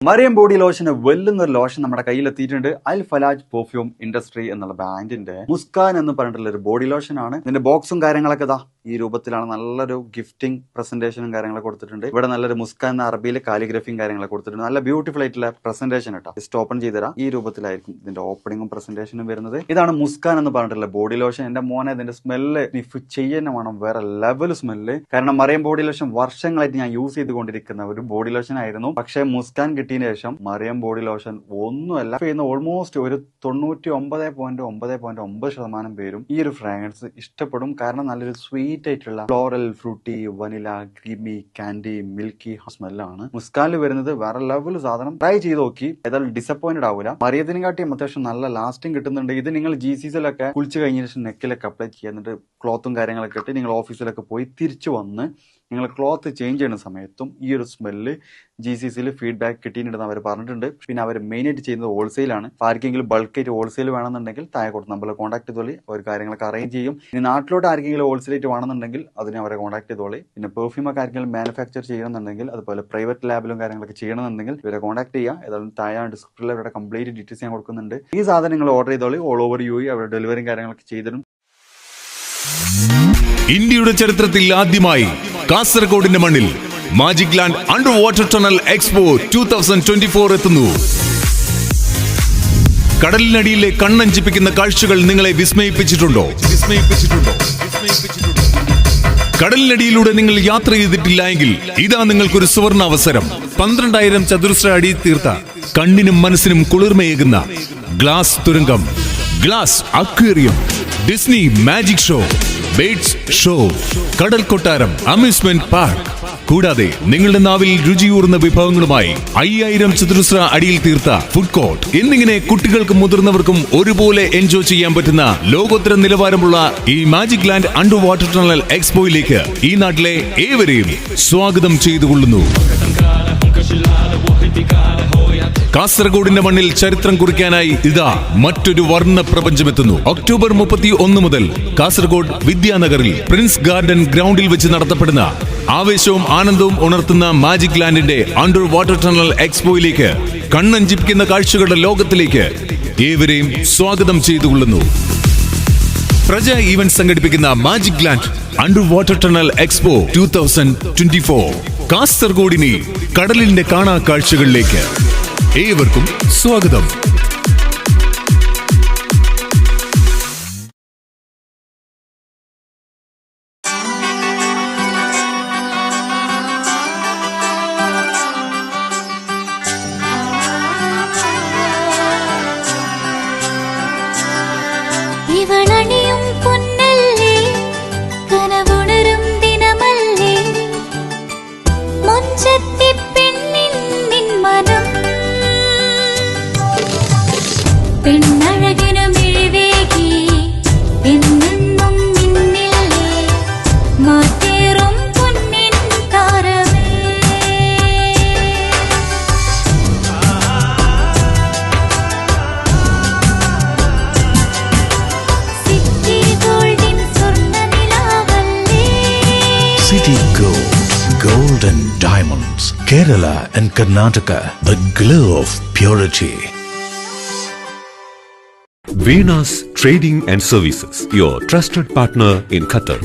Mariyam body lotion വെല്ലുന്ന ഒരു lotion നമ്മുടെ കയ്യിലെത്തിയിട്ടുണ്ട്. അൽ ഫലാജ് പെർഫ്യൂം ഇൻഡസ്ട്രി എന്നുള്ള ബ്രാൻഡിന്റെ മുസ്കാൻ എന്ന് പറഞ്ഞിട്ടുള്ള ഒരു ബോഡി ലോഷൻ ആണ്. ഇതിന്റെ ബോക്സും കാര്യങ്ങളൊക്കെ ഇതാ ഈ രൂപത്തിലാണ്. നല്ലൊരു ഗിഫ്റ്റിംഗ് പ്രസന്റേഷനും കാര്യങ്ങളൊക്കെ കൊടുത്തിട്ടുണ്ട്. ഇവിടെ നല്ലൊരു മുസ്കാൻ എന്ന അറബിയിൽ കാലിഗ്രഫിയും കാര്യങ്ങളൊക്കെ കൊടുത്തിട്ടുണ്ട്. നല്ല ബ്യൂട്ടിഫുൾ ആയിട്ടുള്ള പ്രസന്റേഷൻ കേട്ടോ. ജസ്റ്റ് ഓപ്പൺ ചെയ്തുതരാം. ഈ രൂപത്തിലായിരിക്കും ഇതിന്റെ ഓപ്പണിംഗും പ്രസന്റേഷനും വരുന്നത്. ഇതാണ് മുസ്കാൻ എന്ന് പറഞ്ഞിട്ടുള്ള ബോഡി ലോഷൻ. എന്റെ മോനെ ഇതിന്റെ സ്മെല്ല് സ്നിഫ് ചെയ്യുന്ന വേണം, വേറെ ലെവൽ സ്മെല്ല്. കാരണം മറിയം ബോഡി ലോഷൻ വർഷങ്ങളായിട്ട് ഞാൻ യൂസ് ചെയ്തുകൊണ്ടിരിക്കുന്ന ഒരു ബോഡി ലോഷൻ ആയിരുന്നു. പക്ഷേ മുസ്കാൻ കിട്ടിയതിനു ശേഷം മറിയം ബോഡി ലോഷൻ ഒന്നുമല്ല ചെയ്യുന്ന ഓൾമോസ്റ്റ് ഒരു 99.9% പേരും ഈ ഒരു ഫ്രാഗ്രൻസ് ഇഷ്ടപ്പെടും. കാരണം നല്ലൊരു സ്വീറ്റ് ആയിട്ടുള്ള floral, fruity, vanilla, creamy, candy, milky സ്മെല്ലാണ് മുസ്കാനിൽ വരുന്നത്. വേറെ ലെവൽ സാധനം. ട്രൈ ചെയ്ത് നോക്കി, ഏതായാലും ഡിസപ്പോയിന്റഡ് ആവില്ല. മറിയത്തിനെ കാട്ടിയും അത്യാവശ്യം നല്ല ലാസ്റ്റിംഗ് കിട്ടുന്നുണ്ട്. ഇത് നിങ്ങൾ GCCയിലൊക്കെ കുളിച്ച് കഴിഞ്ഞ ശേഷം നെക്കിലൊക്കെ അപ്ലൈ ചെയ്യുക. എന്നിട്ട് ക്ലോത്തും കാര്യങ്ങളൊക്കെ ഇട്ട് നിങ്ങൾ ഓഫീസിലൊക്കെ പോയി തിരിച്ചു വന്ന് നിങ്ങൾ ക്ലോത്ത് ചേഞ്ച് ചെയ്യുന്ന സമയത്തും ഈ ഒരു സ്മെല്ല് GCCയിൽ ഫീഡ്ബാക്ക് കിട്ടിയിട്ടുണ്ടെന്ന് അവർ പറഞ്ഞിട്ടുണ്ട്. പിന്നെ അവർ മെയിനായിട്ട് ചെയ്യുന്നത് ഹോൾസെയിലാണ്. ആർക്കെങ്കിലും ബൾക്കായിട്ട് ഹോൾസെയിൽ വേണമെന്നുണ്ടെങ്കിൽ താഴെ കൊടുത്ത് നമ്മൾ കോൺടാക്ട് ചെയ്തോളി. അവർ കാര്യങ്ങളൊക്കെ അറേഞ്ച് ചെയ്യും. ഇനി നാട്ടിലോട്ട് ആർക്കെങ്കിലും ഹോൾസെയിലായിട്ട് വേണമെന്നുണ്ടെങ്കിൽ അതിനെ അവരെ കോൺടാക്ട് ചെയ്തോളി. പിന്നെ പെർഫ്യൂമൊക്കെ ആർക്കെങ്കിലും മാനുഫാക്ചർ ചെയ്യണമെന്നുണ്ടെങ്കിൽ, അതുപോലെ പ്രൈവറ്റ് ലാബിലും കാര്യങ്ങളൊക്കെ ചെയ്യണമെന്നുണ്ടെങ്കിൽ ഇവരെ കോൺടാക്ട് ചെയ്യുക. ഏതായാലും താഴെ ഡിസ്ക്രിപ്ഷനിൽ അവരുടെ കംപ്ലീറ്റ് ഡീറ്റെയിൽസ് ഞാൻ കൊടുക്കുന്നുണ്ട്. ഈ സാധനം നിങ്ങൾ ഓർഡർ ചെയ്തോളി. ഓൾ ഓവർ UAE അവരുടെ ഡെലിവറിയും കാര്യങ്ങളൊക്കെ ചെയ്തിടും. ഇന്ത്യയുടെ ചരിത്രത്തിൽ ആദ്യമായി കാസർഗോഡിന്റെ മണ്ണിൽ magic land under water tunnel expo 2024 എത്തുന്നു. കടലിനടിയിലെ കണ്ണഞ്ചിപ്പിക്കുന്ന കാഴ്ചകൾ നിങ്ങളെ വിസ്മയിപ്പിച്ചിട്ടുണ്ടോ? കടലിനടിയിലൂടെ നിങ്ങൾ യാത്ര ചെയ്തിട്ടില്ല എങ്കിൽ ഇതാ നിങ്ങൾക്കൊരു സുവർണ അവസരം. 12,000 ചതുരശ്ര അടി തീർത്ത കണ്ണിനും മനസ്സിനും കുളിർമയേകുന്ന ഗ്ലാസ് തുരങ്കം, glass aquarium, Disney magic show, Bates show, കടൽ കൊട്ടാരം, അമ്യൂസ്മെന്റ് പാർക്ക്, കൂടാതെ നിങ്ങളുടെ നാവിൽ രുചിയൂർന്ന വിഭവങ്ങളുമായി 5,000 ചതുരശ്ര അടിയിൽ തീർത്ത ഫുഡ് കോർട്ട് എന്നിങ്ങനെ കുട്ടികൾക്കും മുതിർന്നവർക്കും ഒരുപോലെ എൻജോയ് ചെയ്യാൻ പറ്റുന്ന ലോകോത്തര നിലവാരമുള്ള ഈ magic land under water tunnel എക്സ്പോയിലേക്ക് ഈ നാട്ടിലെ ഏവരെയും സ്വാഗതം ചെയ്തുകൊള്ളുന്നു. കാസർഗോഡിന്റെ മണ്ണിൽ ചരിത്രം കുറിക്കാനായി ഇതാ മറ്റൊരു വർണ്ണ പ്രപഞ്ചമെത്തുന്നു. ഒക്ടോബർ 31 മുതൽ കാസർഗോഡ് വിദ്യാനഗറിൽ പ്രിൻസ് ഗാർഡൻ ഗ്രൗണ്ടിൽ വെച്ച് നടത്തപ്പെടുന്ന ആവേശവും ആനന്ദവും ഉണർത്തുന്ന മാജിക് ലാൻഡിന്റെ അണ്ടർ വാട്ടർ ടണൽ എക്സ്പോയിലേക്ക്, കണ്ണഞ്ചിപ്പിക്കുന്ന കാഴ്ചകളുടെ ലോകത്തിലേക്ക് ഏവരെയും സ്വാഗതം ചെയ്തുകൊള്ളുന്നു. പ്രജ ഈവന്റ് സംഘടിപ്പിക്കുന്ന magic land under water tunnel expo 2024 കാസർഗോഡിനെ കടലിന്റെ കാണാ കാഴ്ചകളിലേക്ക് ഏവർക്കും സ്വാഗതം. ഇവളണിയും പൊന്നല്ലേ, കനവുണരും ദിനമല്ലേ, മൊഞ്ചത്തി പെണ്ണിൻ നിൻ മനം, പെണ്ണഴകിനു മിഴിവേകി എന്നെന്നും നിന്നില്ലേ, മാറ്റേറും പൊന്നിൻ താരമേ. City Gold and Diamonds, Kerala and Karnataka, the glow of purity. Venus Trading and Services, your trusted partner in Qatar.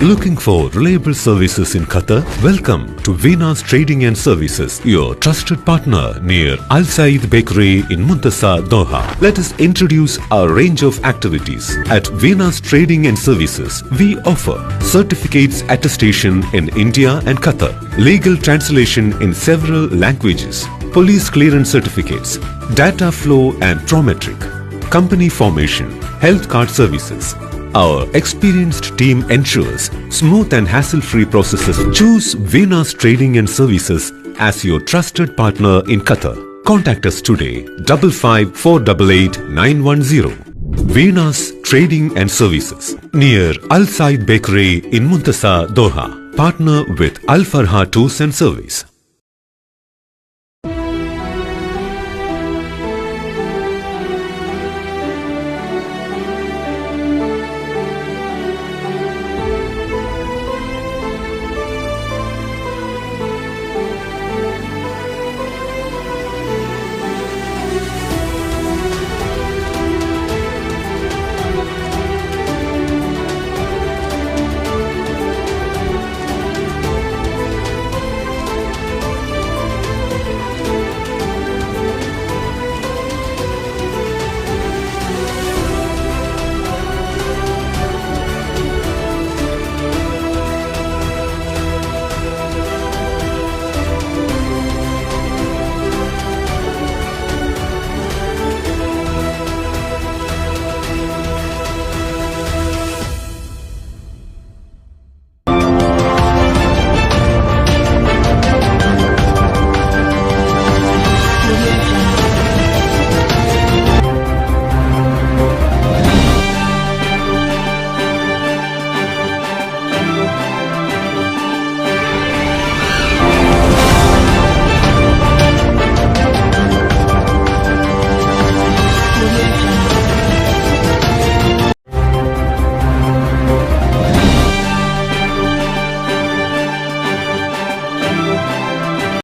Looking for reliable services in Qatar? Welcome to Venus Trading and Services, your trusted partner near Al Said Bakery in Muntasa, Doha. Let us introduce our range of activities. At Venus Trading and Services, we offer certificates attestation in India and Qatar, legal translation in several languages, police clearance certificates, data flow and prometric, company formation, health card services. Our experienced team ensures smooth and hassle-free processes. Choose Venus Trading and Services as your trusted partner in Qatar. Contact us today, 55488910. Venus Trading and Services, near Al Said Bakery in Muntasa, Doha. Partner with Al Farha Tours and Service.